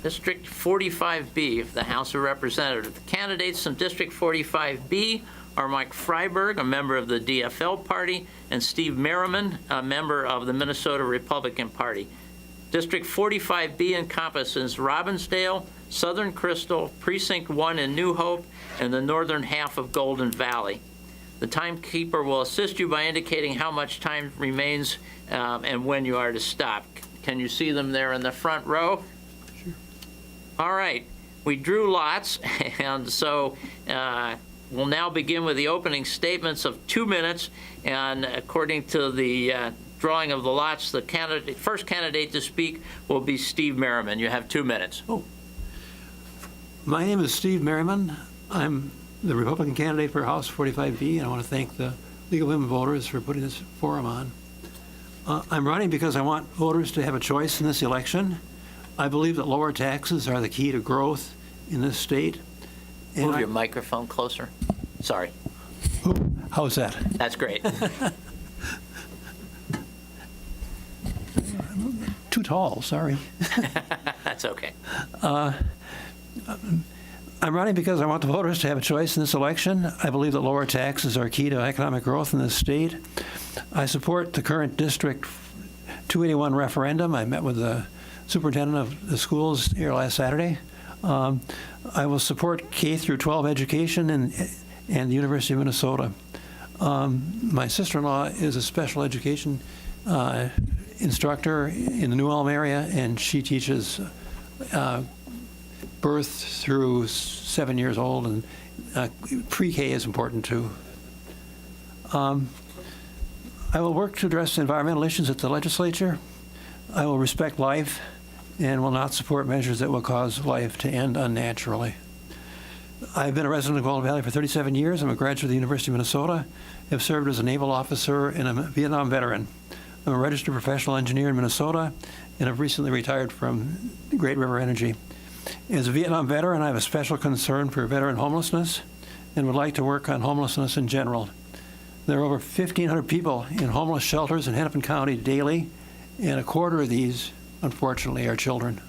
District 45B of the House of Representatives. The candidates from District 45B are Mike Freiberg, a member of the DFL Party, and Steve Merriman, a member of the Minnesota Republican Party. District 45B encompasses Robbinsdale, Southern Crystal, Precinct 1 in New Hope, and the northern half of Golden Valley. The timekeeper will assist you by indicating how much time remains and when you are to stop. Can you see them there in the front row? Sure. All right. We drew lots, and so we'll now begin with the opening statements of 2 minutes, and according to the drawing of the lots, the first candidate to speak will be Steve Merriman. You have 2 minutes. Oh. My name is Steve Merriman. I'm the Republican candidate for House 45B, and I want to thank the League of Women Voters for putting this forum on. I'm running because I want voters to have a choice in this election. I believe that lower taxes are the key to growth in this state. And Move your microphone closer. Sorry. How's that? That's great. Too tall, sorry. That's okay. I'm running because I want the voters to have a choice in this election. I believe that lower taxes are key to economic growth in this state. I support the current District 281 referendum. I met with the superintendent of the schools here last Saturday. I will support K through 12 education and the University of Minnesota. My sister-in-law is a special education instructor in the New Ulm area, and she teaches birth through 7 years old, and pre-K is important too. I will work to address environmental issues at the legislature. I will respect life and will not support measures that will cause life to end unnaturally. I've been a resident of Golden Valley for 37 years. I'm a graduate of the University of Minnesota. Have served as a naval officer and I'm a Vietnam veteran. I'm a registered professional engineer in Minnesota and have recently retired from Great River Energy. As a Vietnam veteran, I have a special concern for veteran homelessness and would like to work on homelessness in general. There are over 1,500 people in homeless shelters in Hennepin County daily, and a quarter of these, unfortunately, are children.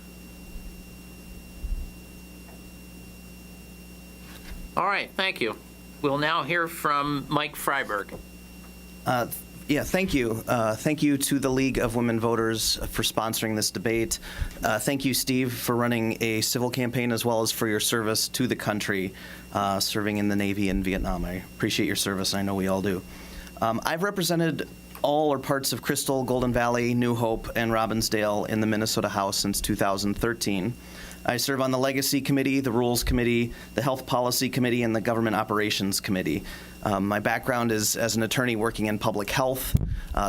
All right, thank you. We'll now hear from Mike Freiberg. Yeah, thank you. Thank you to the League of Women Voters for sponsoring this debate. Thank you, Steve, for running a civil campaign as well as for your service to the country, serving in the Navy in Vietnam. I appreciate your service. I know we all do. I've represented all or parts of Crystal, Golden Valley, New Hope, and Robbinsdale in the Minnesota House since 2013. I serve on the Legacy Committee, the Rules Committee, the Health Policy Committee, and the Government Operations Committee. My background is as an attorney working in public health,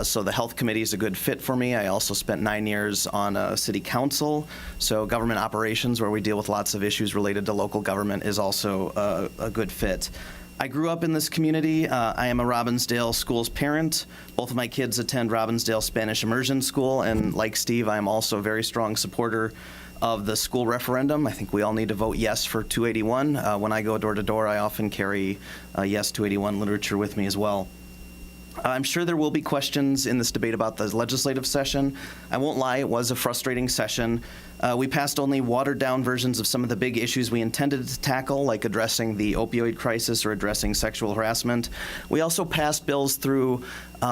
so the Health Committee is a good fit for me. I also spent 9 years on City Council, so government operations, where we deal with lots of issues related to local government, is also a good fit. I grew up in this community. I am a Robbinsdale schools parent. Both of my kids attend Robbinsdale Spanish Immersion School, and like Steve, I am also a very strong supporter of the school referendum. I think we all need to vote yes for 281. When I go door to door, I often carry yes 281 literature with me as well. I'm sure there will be questions in this debate about the legislative session. I won't lie, it was a frustrating session. We passed only watered-down versions of some of the big issues we intended to tackle, like addressing the opioid crisis or addressing sexual harassment. We also passed bills through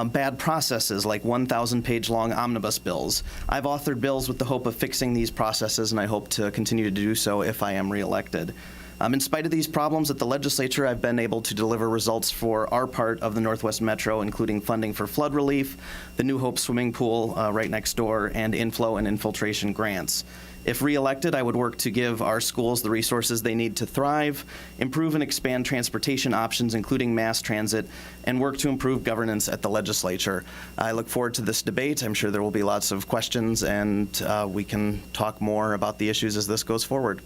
bad processes, like 1,000-page-long omnibus bills. I've authored bills with the hope of fixing these processes, and I hope to continue to do so if I am reelected. In spite of these problems at the legislature, I've been able to deliver results for our part of the Northwest Metro, including funding for flood relief, the New Hope swimming pool right next door, and inflow and infiltration grants. If reelected, I would work to give our schools the resources they need to thrive, improve and expand transportation options, including mass transit, and work to improve governance at the legislature. I look forward to this debate. I'm sure there will be lots of questions, and we can talk more about the issues as this goes forward.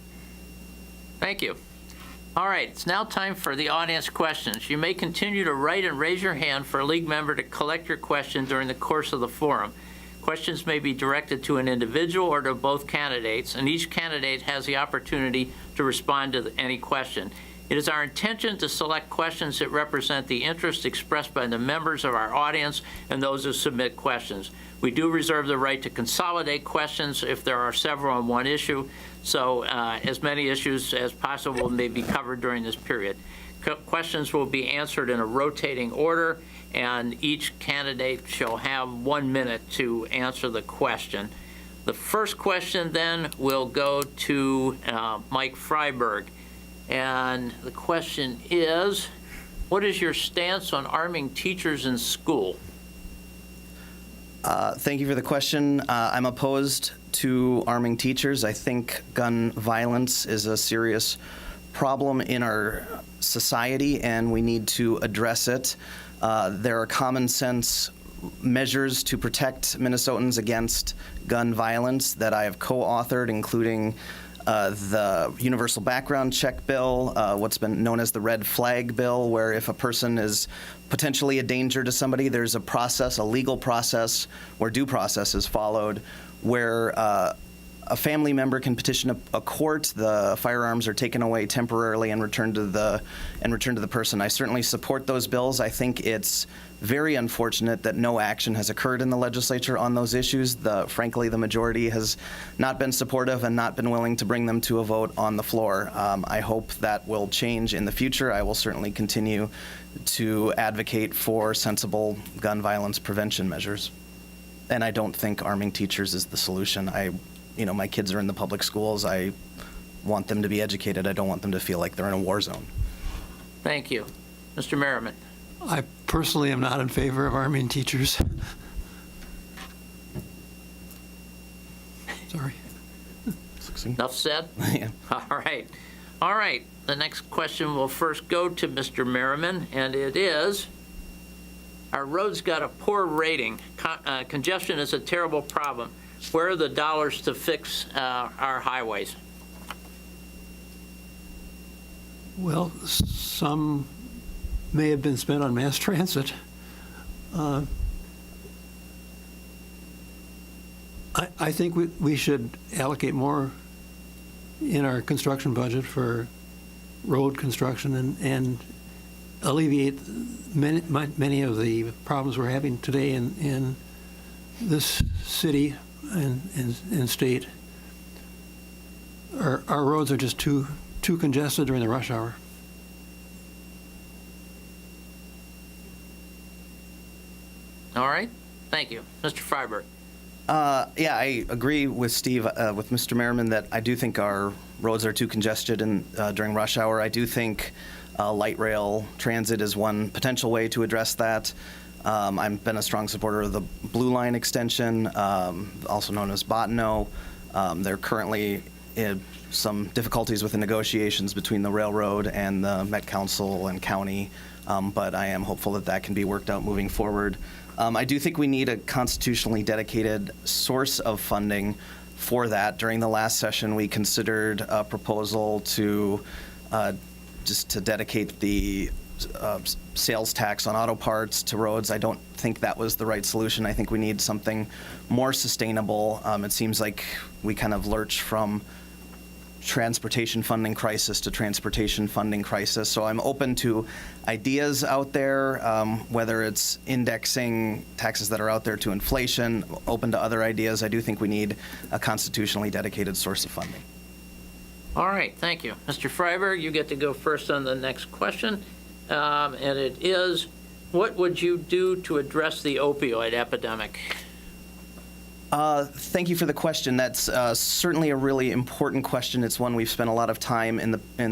Thank you. All right, it's now time for the audience questions. You may continue to write and raise your hand for a league member to collect your question during the course of the forum. Questions may be directed to an individual or to both candidates, and each candidate has the opportunity to respond to any question. It is our intention to select questions that represent the interest expressed by the members of our audience and those who submit questions. We do reserve the right to consolidate questions if there are several on one issue, so as many issues as possible may be covered during this period. Questions will be answered in a rotating order, and each candidate shall have 1 minute to answer the question. The first question then will go to Mike Freiberg. And the question is, what is your stance on arming teachers in school? Thank you for the question. I'm opposed to arming teachers. I think gun violence is a serious problem in our society, and we need to address it. There are common sense measures to protect Minnesotans against gun violence that I have co-authored, including the Universal Background Check Bill, what's been known as the Red Flag Bill, where if a person is potentially a danger to somebody, there's a process, a legal process, where due process is followed, where a family member can petition a court, the firearms are taken away temporarily and returned to the person. I certainly support those bills. I think it's very unfortunate that no action has occurred in the legislature on those issues. Frankly, the majority has not been supportive and not been willing to bring them to a vote on the floor. I hope that will change in the future. I will certainly continue to advocate for sensible gun violence prevention measures. And I don't think arming teachers is the solution. My kids are in the public schools. I want them to be educated. I don't want them to feel like they're in a war zone. Thank you. Mr. Merriman. I personally am not in favor of arming teachers. Sorry. Enough said? Yeah. All right. The next question will first go to Mr. Merriman, and it is, our roads got a poor rating. Congestion is a terrible problem. Where are the dollars to fix our highways? Well, some may have been spent on mass transit. I think we should allocate more in our construction budget for road construction and alleviate many of the problems we're having today in this city and state. Our roads are just too congested during the rush hour. All right. Thank you. Mr. Freiberg. Yeah, I agree with Steve, with Mr. Merriman, that I do think our roads are too congested during rush hour. I do think light rail transit is one potential way to address that. I've been a strong supporter of the Blue Line extension, also known as Bottineau. There are currently some difficulties with the negotiations between the railroad and the Met Council and county, but I am hopeful that that can be worked out moving forward. I do think we need a constitutionally dedicated source of funding for that. During the last session, we considered a proposal to just to dedicate the sales tax on auto parts to roads. I don't think that was the right solution. I think we need something more sustainable. It seems like we kind of lurch from transportation funding crisis to transportation funding crisis. So I'm open to ideas out there, whether it's indexing taxes that are out there to inflation, open to other ideas. I do think we need a constitutionally dedicated source of funding. All right. Thank you. Mr. Freiberg, you get to go first on the next question. And it is, what would you do to address the opioid epidemic? Thank you for the question. That's certainly a really important question. It's one we've spent a lot of time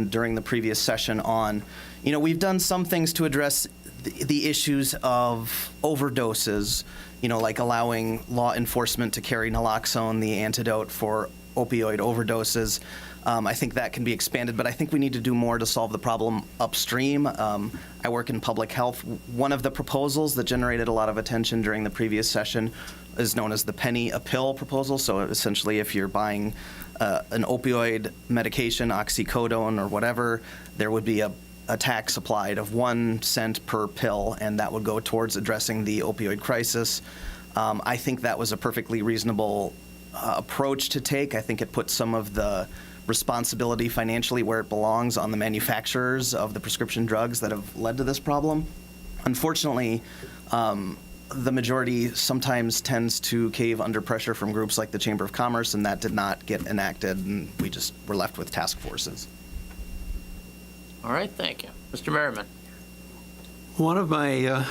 during the previous session on. We've done some things to address the issues of overdoses, like allowing law enforcement to carry naloxone, the antidote for opioid overdoses. I think that can be expanded, but I think we need to do more to solve the problem upstream. I work in public health. One of the proposals that generated a lot of attention during the previous session is known as the penny a pill proposal. So essentially, if you're buying an opioid medication, oxycodone or whatever, there would be a tax applied of 1 cent per pill, and that would go towards addressing the opioid crisis. I think that was a perfectly reasonable approach to take. I think it put some of the responsibility financially where it belongs on the manufacturers of the prescription drugs that have led to this problem. Unfortunately, the majority sometimes tends to cave under pressure from groups like the Chamber of Commerce, and that did not get enacted, and we just were left with task forces. All right, thank you. Mr. Merriman. One of my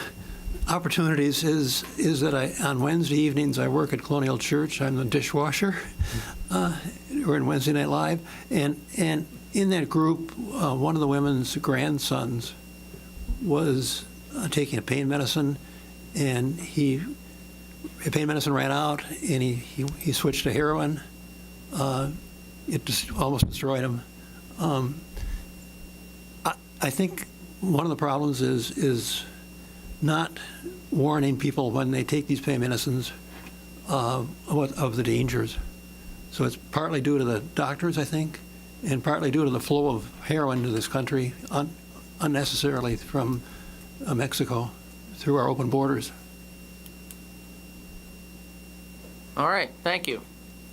opportunities is that on Wednesday evenings I work at Colonial Church. I'm the dishwasher. We're in Wednesday Night Live, and in that group, one of the women's grandsons was taking a pain medicine, and pain medicine ran out, and he switched to heroin. It just almost destroyed him. I think one of the problems is not warning people when they take these pain medicines of the dangers. So it's partly due to the doctors, I think, and partly due to the flow of heroin to this country unnecessarily from Mexico through our open borders. All right, thank you.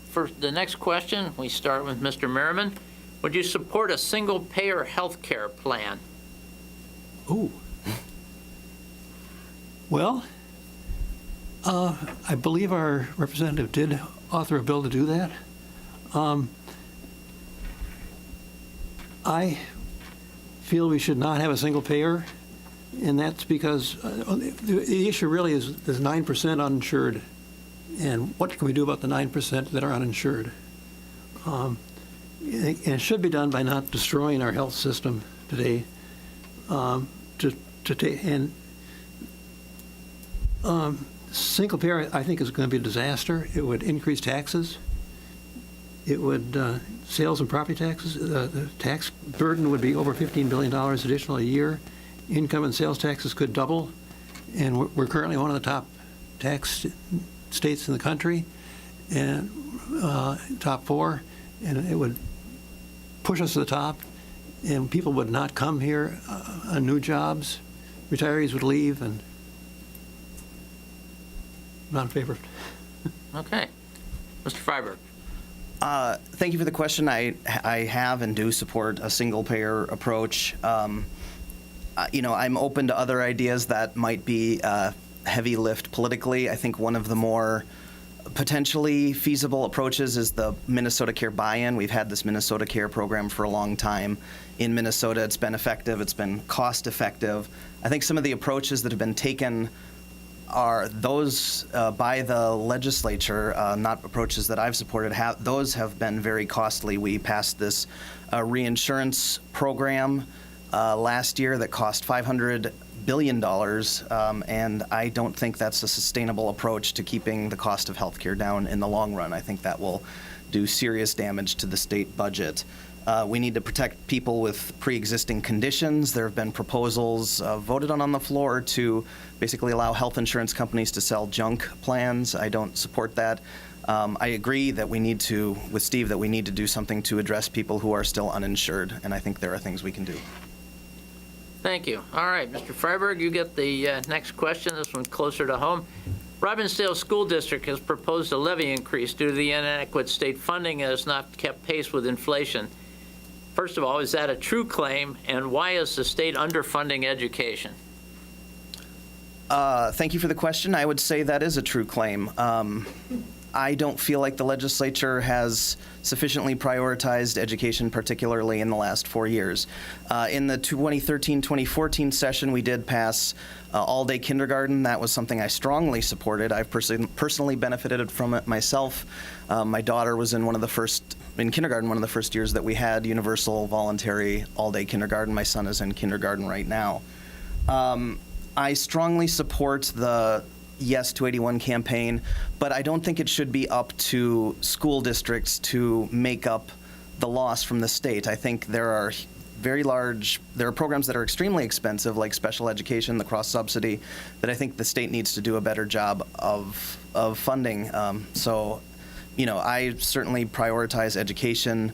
For the next question, we start with Mr. Merriman. Would you support a single-payer health care plan? Ooh. Well, I believe our representative did author a bill to do that. I feel we should not have a single payer, and that's because the issue really is there's 9% uninsured, and what can we do about the 9% that are uninsured? And it should be done by not destroying our health system today. Single payer, I think, is going to be a disaster. It would increase taxes. It would sales and property taxes. The tax burden would be over $15 billion additional a year. Income and sales taxes could double, and we're currently one of the top tax states in the country, and top 4, and it would push us to the top, and people would not come here on new jobs. Retirees would leave, and I'm not in favor. Okay. Mr. Freiberg. Thank you for the question. I have and do support a single-payer approach. I'm open to other ideas that might be heavy lift politically. I think one of the more potentially feasible approaches is the Minnesota Care buy-in. We've had this Minnesota Care program for a long time. In Minnesota, it's been effective. It's been cost-effective. I think some of the approaches that have been taken are those by the legislature, not approaches that I've supported. Those have been very costly. We passed this reinsurance program last year that cost $500 billion, and I don't think that's a sustainable approach to keeping the cost of health care down in the long run. I think that will do serious damage to the state budget. We need to protect people with pre-existing conditions. There have been proposals voted on the floor to basically allow health insurance companies to sell junk plans. I don't support that. I agree that we need to, with Steve, that we need to do something to address people who are still uninsured, and I think there are things we can do. Thank you. All right, Mr. Freiberg, you get the next question. This one's closer to home. Robbinsdale School District has proposed a levy increase due to the inadequate state funding and has not kept pace with inflation. First of all, is that a true claim, and why is the state underfunding education? Thank you for the question. I would say that is a true claim. I don't feel like the legislature has sufficiently prioritized education, particularly in the last 4 years. In the 2013-2014 session, we did pass all-day kindergarten. That was something I strongly supported. I've personally benefited from it myself. My daughter was in kindergarten, one of the first years that we had universal voluntary all-day kindergarten. My son is in kindergarten right now. I strongly support the Yes 281 campaign, but I don't think it should be up to school districts to make up the loss from the state. I think there are programs that are extremely expensive, like special education, the cross subsidy, that I think the state needs to do a better job of funding. I certainly prioritize education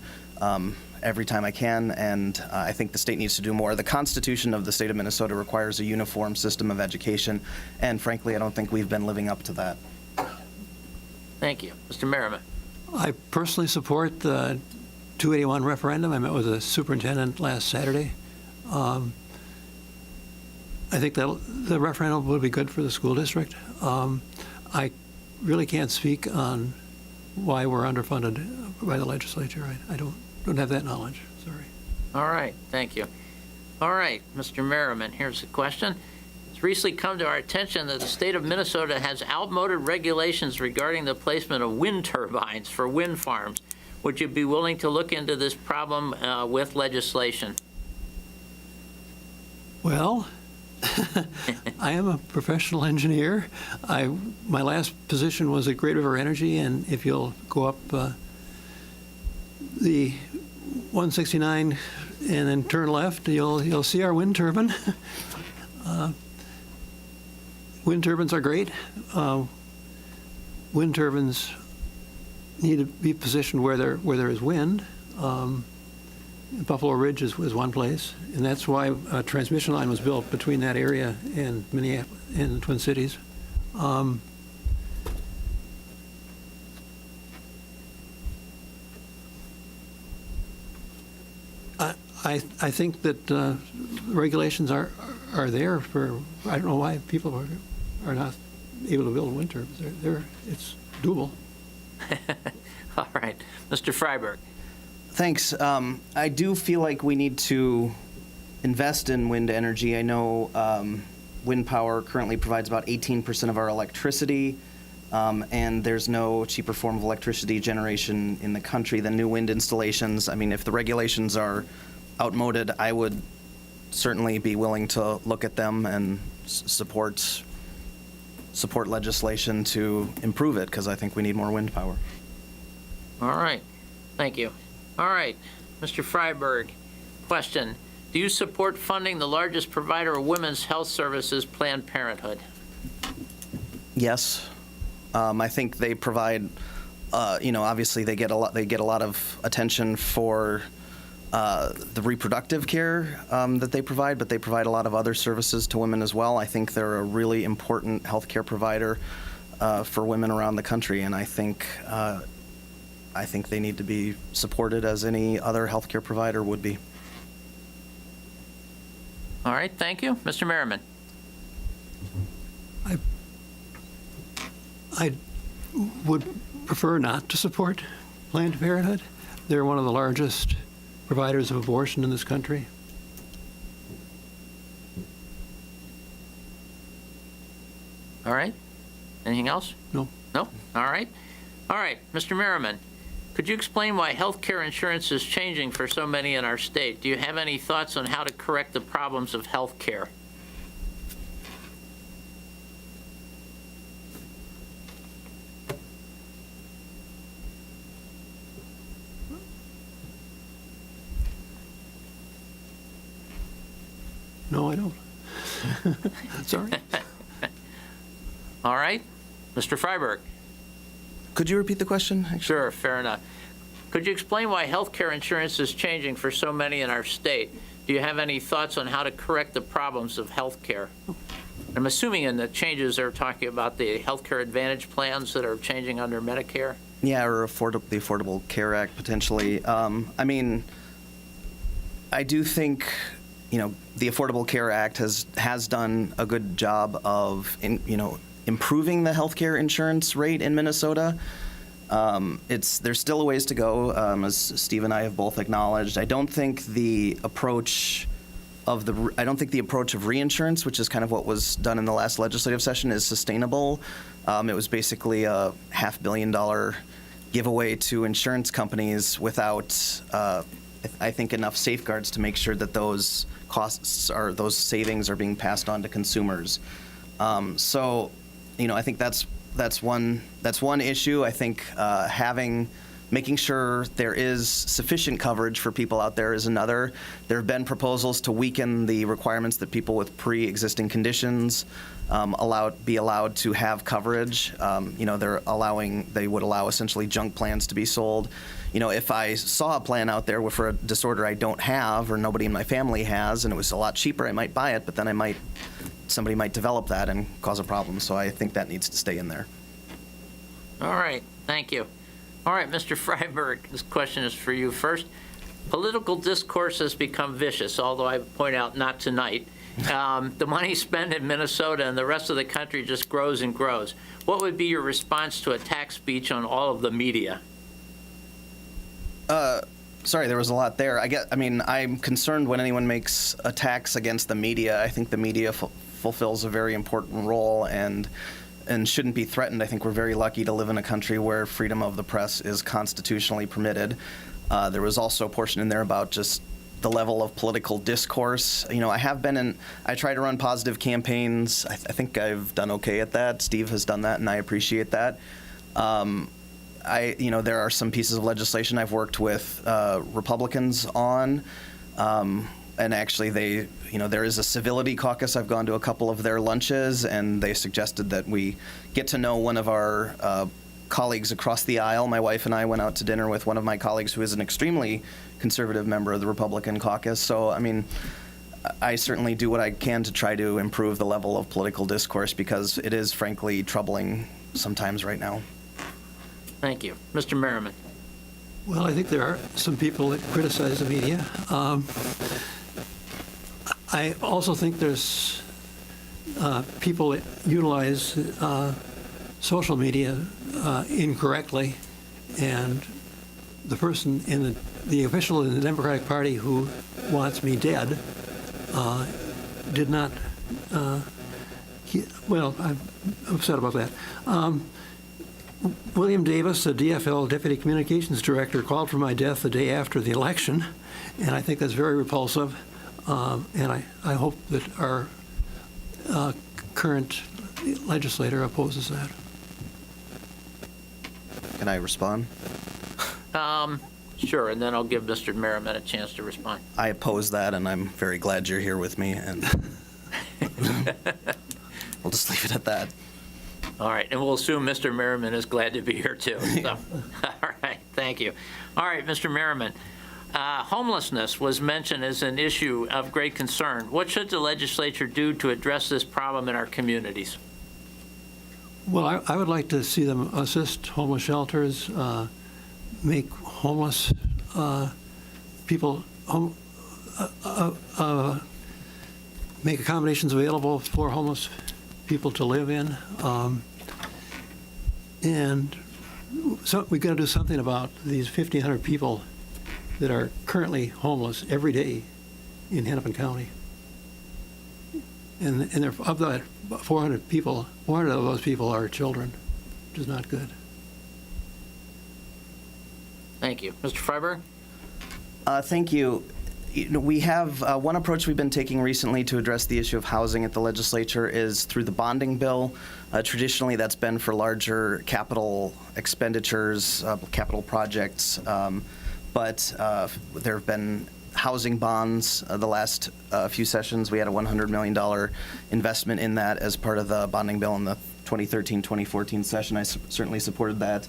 every time I can, and I think the state needs to do more. The Constitution of the state of Minnesota requires a uniform system of education, and frankly, I don't think we've been living up to that. Thank you. Mr. Merriman. I personally support the 281 referendum. I met with the superintendent last Saturday. I think that the referendum will be good for the school district. I really can't speak on why we're underfunded by the legislature. I don't have that knowledge. Sorry. All right, thank you. All right, Mr. Merriman, here's the question. It's recently come to our attention that the state of Minnesota has outmoded regulations regarding the placement of wind turbines for wind farms. Would you be willing to look into this problem with legislation? Well, I am a professional engineer. My last position was at Great River Energy, and if you'll go up the 169 and then turn left, you'll see our wind turbine. Wind turbines are great. Wind turbines need to be positioned where there is wind. Buffalo Ridge is one place, and that's why a transmission line was built between that area and Minneapolis and the Twin Cities. I think that regulations are there for. I don't know why people are not able to build wind turbines. It's doable. All right, Mr. Freiberg. Thanks. I do feel like we need to invest in wind energy. I know wind power currently provides about 18% of our electricity, and there's no cheaper form of electricity generation in the country than new wind installations. I mean, if the regulations are outmoded, I would certainly be willing to look at them and support legislation to improve it, because I think we need more wind power. All right, thank you. All right, Mr. Freiberg, question. Do you support funding the largest provider of women's health services, Planned Parenthood? Yes. I think they provide, obviously they get a lot of attention for the reproductive care that they provide, but they provide a lot of other services to women as well. I think they're a really important healthcare provider for women around the country, and I think they need to be supported as any other healthcare provider would be. All right, thank you. Mr. Merriman. I would prefer not to support Planned Parenthood. They're one of the largest providers of abortion in this country. All right. Anything else? No. No? All right. All right, Mr. Merriman. Could you explain why health care insurance is changing for so many in our state? Do you have any thoughts on how to correct the problems of health care? No, I don't. Sorry. All right. Mr. Freiberg. Could you repeat the question? Actually? Sure, fair enough. Could you explain why health care insurance is changing for so many in our state? Do you have any thoughts on how to correct the problems of health care? I'm assuming in the changes they're talking about the health care advantage plans that are changing under Medicare? Yeah, or the Affordable Care Act, potentially. I mean, I do think, the Affordable Care Act has done a good job of, improving the healthcare insurance rate in Minnesota. There's still a ways to go, as Steve and I have both acknowledged. I don't think the approach of reinsurance, which is kind of what was done in the last legislative session, is sustainable. It was basically a $500 million giveaway to insurance companies without, I think, enough safeguards to make sure that those those savings are being passed on to consumers. I think that's one issue. I think making sure there is sufficient coverage for people out there is another. There have been proposals to weaken the requirements that people with pre-existing conditions be allowed to have coverage. They would allow essentially junk plans to be sold. If I saw a plan out there for a disorder I don't have or nobody in my family has, and it was a lot cheaper, I might buy it, but then somebody might develop that and cause a problem. So I think that needs to stay in there. All right, thank you. All right, Mr. Freiberg, this question is for you first. Political discourse has become vicious, although I point out not tonight. The money spent in Minnesota and the rest of the country just grows and grows. What would be your response to attack speech on all of the media? Sorry, there was a lot there. I'm concerned when anyone makes attacks against the media. I think the media fulfills a very important role and shouldn't be threatened. I think we're very lucky to live in a country where freedom of the press is constitutionally permitted. There was also a portion in there about just the level of political discourse. I try to run positive campaigns. I think I've done okay at that. Steve has done that, and I appreciate that. There are some pieces of legislation I've worked with Republicans on, and actually there is a civility caucus. I've gone to a couple of their lunches, and they suggested that we get to know one of our colleagues across the aisle. My wife and I went out to dinner with one of my colleagues who is an extremely conservative member of the Republican caucus. So, I certainly do what I can to try to improve the level of political discourse because it is, frankly, troubling sometimes right now. Thank you. Mr. Merriman. Well, I think there are some people that criticize the media. I also think there's people that utilize social media incorrectly, and the person in the official in the Democratic Party who wants me dead did not. I'm upset about that. William Davis, the DFL Deputy Communications Director, called for my death the day after the election, and I think that's very repulsive. And I hope that our current legislator opposes that. Can I respond? Sure, and then I'll give Mr. Merriman a chance to respond. I oppose that, and I'm very glad you're here with me, and we'll just leave it at that. All right, and we'll assume Mr. Merriman is glad to be here, too. So, all right, thank you. All right, Mr. Merriman, homelessness was mentioned as an issue of great concern. What should the legislature do to address this problem in our communities? Well, I would like to see them assist homeless shelters, make homeless people, make accommodations available for homeless people to live in. And so we've got to do something about these 1,500 people that are currently homeless every day in Hennepin County. And of that 400 people, 400 of those people are children, which is not good. Thank you. Mr. Freiberg? Thank you. We have one approach we've been taking recently to address the issue of housing at the legislature is through the bonding bill. Traditionally, that's been for larger capital expenditures, capital projects, but there have been housing bonds the last few sessions. We had a $100 million investment in that as part of the bonding bill in the 2013-2014 session. I certainly supported that.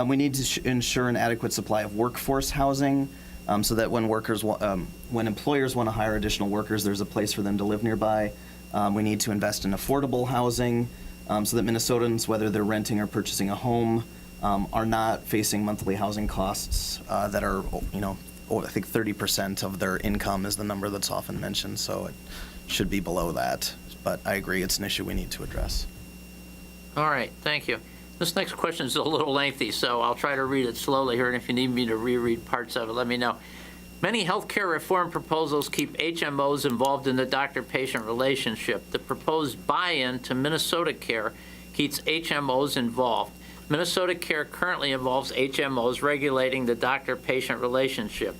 We need to ensure an adequate supply of workforce housing so that when employers want to hire additional workers, there's a place for them to live nearby. We need to invest in affordable housing so that Minnesotans, whether they're renting or purchasing a home, are not facing monthly housing costs that are, I think 30% of their income is the number that's often mentioned, so it should be below that. But I agree, it's an issue we need to address. All right, thank you. This next question is a little lengthy, so I'll try to read it slowly here, and if you need me to reread parts of it, let me know. Many healthcare reform proposals keep HMOs involved in the doctor-patient relationship. The proposed buy-in to Minnesota Care keeps HMOs involved. Minnesota Care currently involves HMOs regulating the doctor-patient relationship.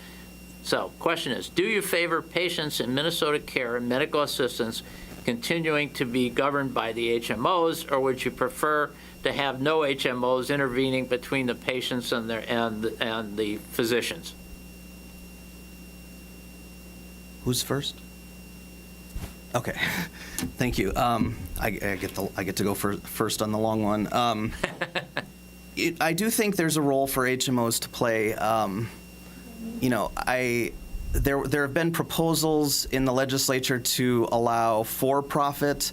So, question is, do you favor patients in Minnesota Care and medical assistance continuing to be governed by the HMOs, or would you prefer to have no HMOs intervening between the patients and the physicians? Who's first? Okay, thank you. I get to go first on the long one. I do think there's a role for HMOs to play. There have been proposals in the legislature to allow for-profit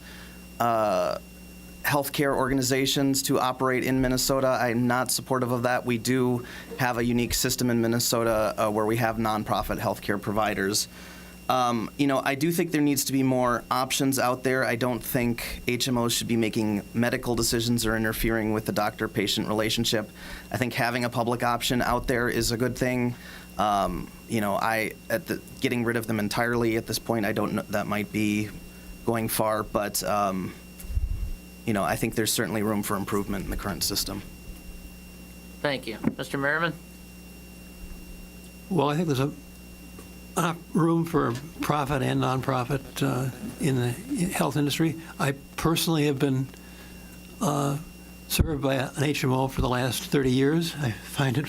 healthcare organizations to operate in Minnesota. I'm not supportive of that. We do have a unique system in Minnesota where we have nonprofit healthcare providers. I do think there needs to be more options out there. I don't think HMOs should be making medical decisions or interfering with the doctor-patient relationship. I think having a public option out there is a good thing. Getting rid of them entirely at this point, I don't know, that might be going far, but I think there's certainly room for improvement in the current system. Thank you. Mr. Merriman? Well, I think there's a room for profit and nonprofit in the health industry. I personally have been served by an HMO for the last 30 years. I find it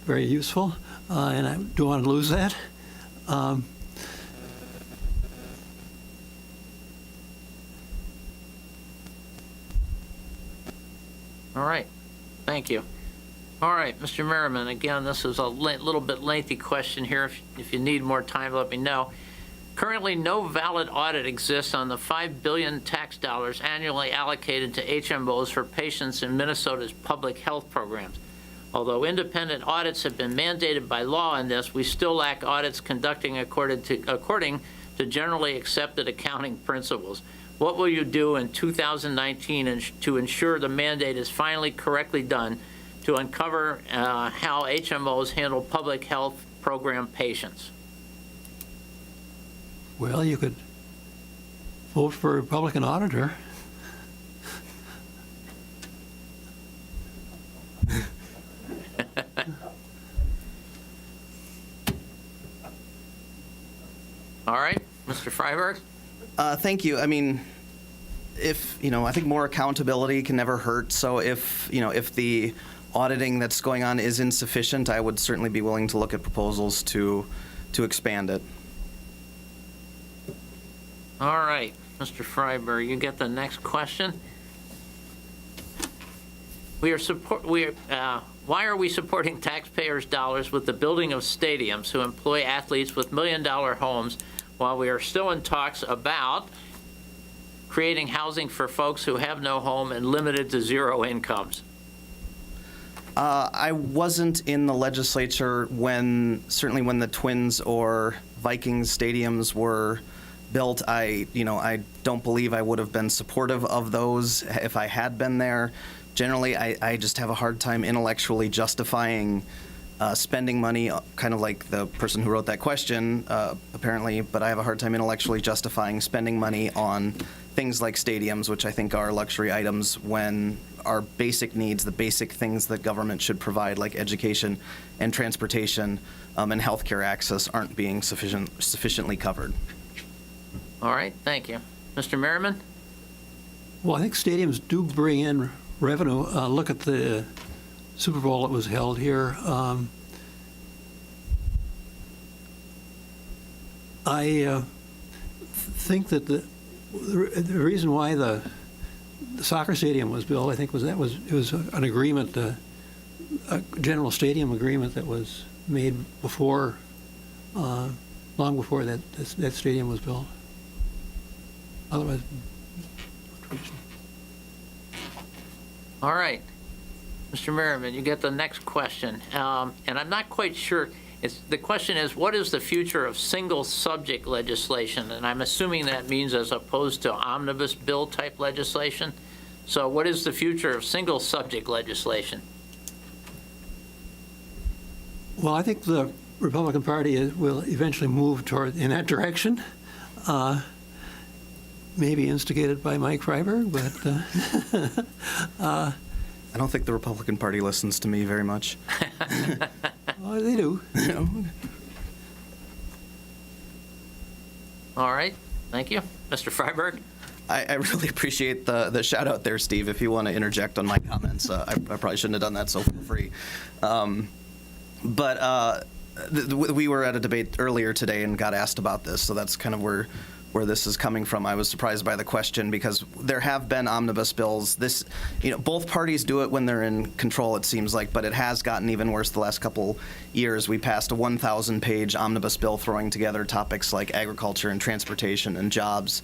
very useful, and I don't want to lose that. All right. Thank you. All right, Mr. Merriman, again, this is a little bit lengthy question here. If you need more time, let me know. Currently, no valid audit exists on the $5 billion tax dollars annually allocated to HMOs for patients in Minnesota's public health programs. Although independent audits have been mandated by law on this, we still lack audits conducting according to generally accepted accounting principles. What will you do in 2019 to ensure the mandate is finally correctly done to uncover how HMOs handle public health program patients? Well, you could vote for a Republican auditor. All right, Mr. Freiberg? Thank you. I mean, I think more accountability can never hurt. So if the auditing that's going on is insufficient, I would certainly be willing to look at proposals to expand it. All right, Mr. Freiberg, you get the next question. Why are we supporting taxpayers' dollars with the building of stadiums who employ athletes with million-dollar homes while we are still in talks about creating housing for folks who have no home and limited to zero incomes? I wasn't in the legislature certainly when the Twins or Vikings stadiums were built. I don't believe I would have been supportive of those if I had been there. Generally, I just have a hard time intellectually justifying spending money, kind of like the person who wrote that question, apparently, but I have a hard time intellectually justifying spending money on things like stadiums, which I think are luxury items, when our basic needs, the basic things that government should provide, like education and transportation and healthcare access, aren't being sufficiently covered. All right, thank you. Mr. Merriman? Well, I think stadiums do bring in revenue. Look at the Super Bowl that was held here. I think that the reason why the soccer stadium was built, I think, it was an agreement, a general stadium agreement that was made before, long before that stadium was built. Otherwise, All right. Mr. Merriman, you get the next question. And I'm not quite sure. The question is, what is the future of single subject legislation? And I'm assuming that means as opposed to omnibus bill type legislation. So what is the future of single subject legislation? well, I think the Republican Party will eventually move in that direction. Maybe instigated by Mike Freiberg, but I don't think the Republican Party listens to me very much. well, they do. All right. Thank you. Mr. Freiberg? I really appreciate the shout out there, Steve. If you want to interject on my comments, I probably shouldn't have done that, so feel free. We were at a debate earlier today and got asked about this, so that's kind of where this is coming from. I was surprised by the question because there have been omnibus bills. Both parties do it when they're in control, it seems like, but it has gotten even worse the last couple years. We passed a 1,000-page omnibus bill throwing together topics like agriculture and transportation and jobs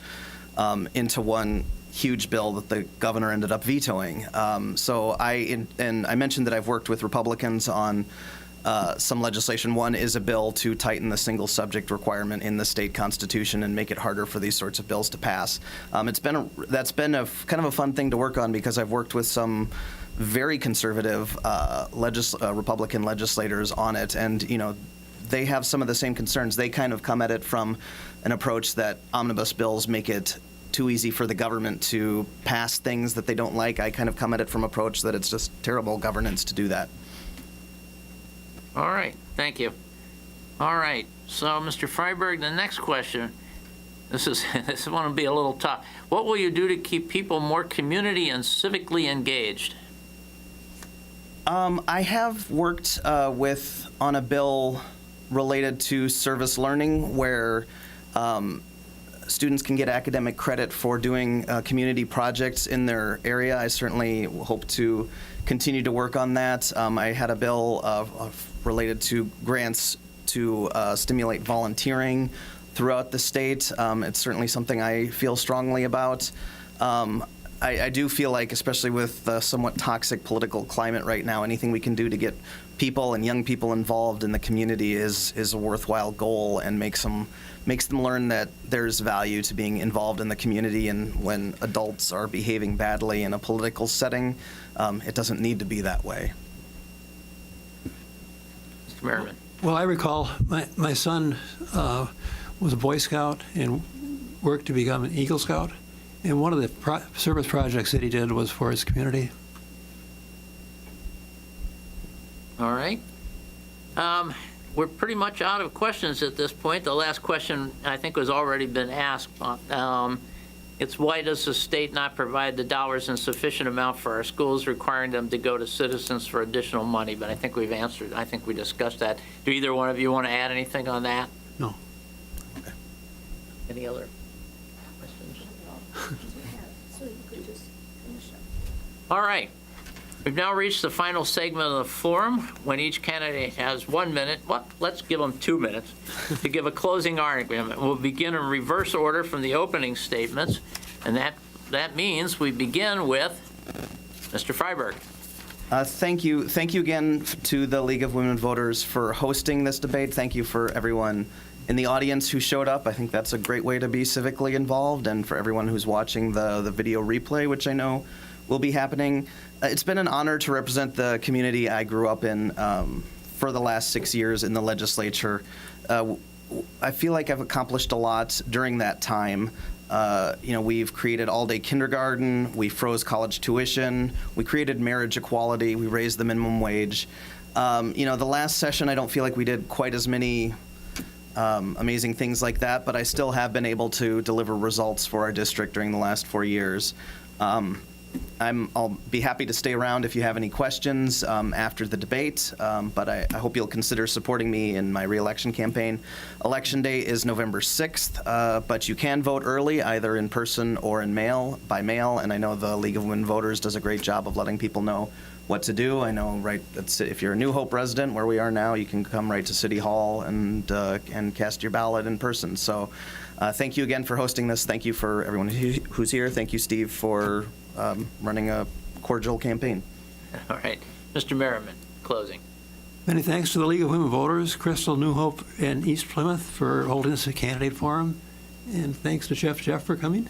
into one huge bill that the governor ended up vetoing. So I mentioned that I've worked with Republicans on some legislation. One is a bill to tighten the single subject requirement in the state constitution and make it harder for these sorts of bills to pass. That's been a kind of a fun thing to work on, because I've worked with some very conservative Republican legislators on it, and they have some of the same concerns. They kind of come at it from an approach that omnibus bills make it too easy for the government to pass things that they don't like. I kind of come at it from an approach that it's just terrible governance to do that. All right, thank you. All right, so Mr. Freiberg, the next question, this is going to be a little tough. What will you do to keep people more community and civically engaged? I have worked on a bill related to service learning, where students can get academic credit for doing community projects in their area. I certainly hope to continue to work on that. I had a bill related to grants to stimulate volunteering throughout the state. It's certainly something I feel strongly about. I do feel like, especially with the somewhat toxic political climate right now, anything we can do to get people and young people involved in the community is a worthwhile goal, and makes them learn that there's value to being involved in the community. And when adults are behaving badly in a political setting, it doesn't need to be that way. Mr. Merriman. Well, I recall my son was a Boy Scout and worked to become an Eagle Scout. And one of the service projects that he did was for his community. All right. We're pretty much out of questions at this point. The last question, I think, has already been asked. It's why does the state not provide the dollars in sufficient amount for our schools, requiring them to go to citizens for additional money? But I think we've answered. I think we discussed that. Do either one of you want to add anything on that? No. Okay. Any other questions? So you could just finish up. All right. We've now reached the final segment of the forum, when each candidate has 1 minute. Well, let's give them 2 minutes to give a closing argument. We'll begin in reverse order from the opening statements, and that means we begin with Mr. Freiberg. Thank you again to the League of Women Voters for hosting this debate. Thank you for everyone in the audience who showed up. I think that's a great way to be civically involved, and for everyone who's watching the video replay, which I know will be happening. It's been an honor to represent the community I grew up in for the last 6 years in the legislature. I feel like I've accomplished a lot during that time. We've created all-day kindergarten, we froze college tuition, we created marriage equality, we raised the minimum wage. The last session, I don't feel like we did quite as many amazing things like that, but I still have been able to deliver results for our district during the last 4 years. I'll be happy to stay around if you have any questions after the debate, but I hope you'll consider supporting me in my re-election campaign. Election day is November 6th, but you can vote early, either in person or by mail, and I know the League of Women Voters does a great job of letting people know what to do. I know, if you're a New Hope resident, where we are now, you can come right to City Hall and cast your ballot in person. So thank you again for hosting this. Thank you for everyone who's here. Thank you, Steve, for running a cordial campaign. All right. Mr. Merriman, closing. Many thanks to the League of Women Voters, Crystal, New Hope, and East Plymouth for holding this candidate forum. And thanks to Chef Jeff for coming.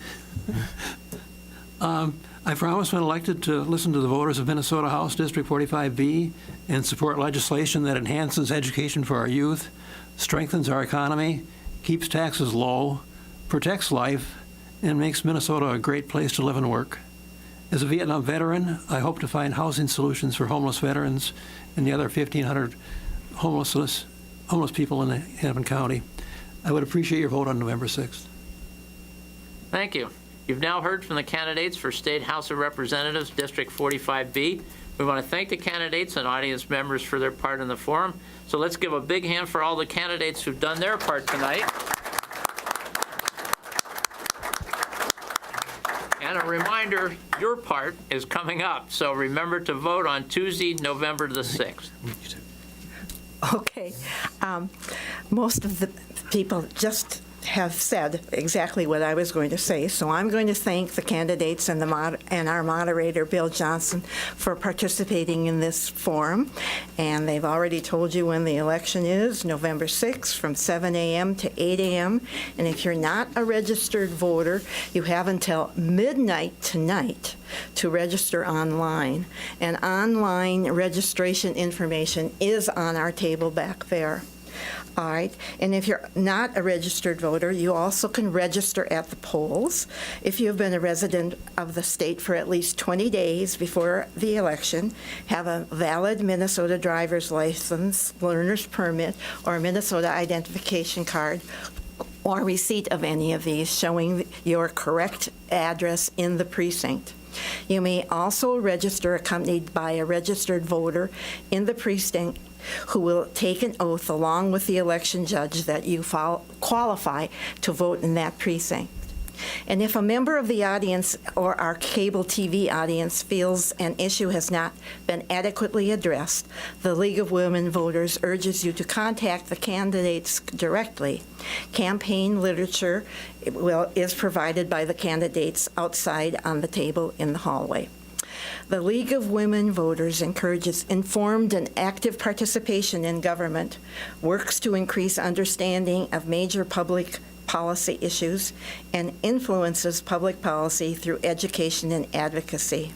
I promise when elected to listen to the voters of Minnesota House District 45B and support legislation that enhances education for our youth, strengthens our economy, keeps taxes low, protects life, and makes Minnesota a great place to live and work. As a Vietnam veteran, I hope to find housing solutions for homeless veterans and the other 1,500 homeless people in Hennepin County. I would appreciate your vote on November 6th. Thank you. You've now heard from the candidates for State House of Representatives, District 45B. We want to thank the candidates and audience members for their part in the forum. So let's give a big hand for all the candidates who've done their part tonight. And a reminder, your part is coming up. So remember to vote on Tuesday, November the 6th. Okay. Most of the people just have said exactly what I was going to say. So I'm going to thank the candidates and our moderator, Bill Johnson, for participating in this forum. And they've already told you when the election is, November 6th, from 7 a.m. to 8 a.m. And if you're not a registered voter, you have until midnight tonight to register online. And online registration information is on our table back there. All right, and if you're not a registered voter, you also can register at the polls. If you've been a resident of the state for at least 20 days before the election, have a valid Minnesota driver's license, learner's permit, or Minnesota identification card, or receipt of any of these showing your correct address in the precinct. You may also register accompanied by a registered voter in the precinct who will take an oath along with the election judge that you qualify to vote in that precinct. And if a member of the audience or our cable TV audience feels an issue has not been adequately addressed, the League of Women Voters urges you to contact the candidates directly. Campaign literature is provided by the candidates outside on the table in the hallway. The League of Women Voters encourages informed and active participation in government, works to increase understanding of major public policy issues, and influences public policy through education and advocacy.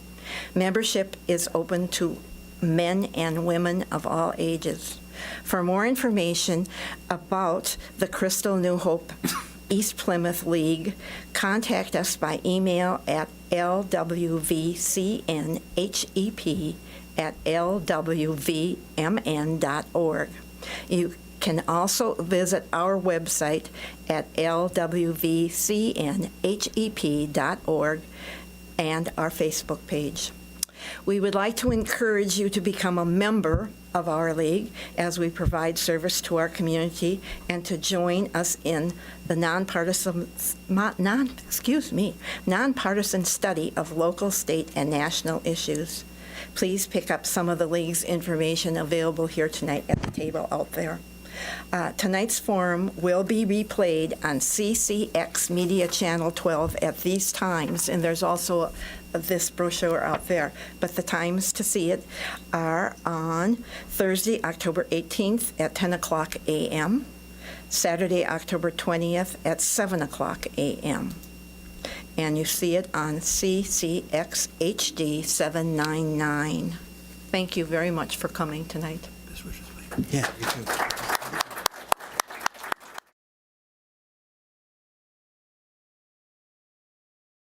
Membership is open to men and women of all ages. For more information about the Crystal New Hope East Plymouth League, contact us by email at lwvcnhep@lwvmn.org. You can also visit our website at lwvcnhep.org and our Facebook page. We would like to encourage you to become a member of our league as we provide service to our community and to join us in the nonpartisan study of local, state, and national issues. Please pick up some of the league's information available here tonight at the table out there. Tonight's forum will be replayed on CCX Media Channel 12 at these times, and there's also this brochure out there. But the times to see it are on Thursday, October 18th at 10 o'clock a.m., Saturday, October 20th at 7 o'clock a.m., and you see it on CCX HD 799. Thank you very much for coming tonight. Yeah, you too.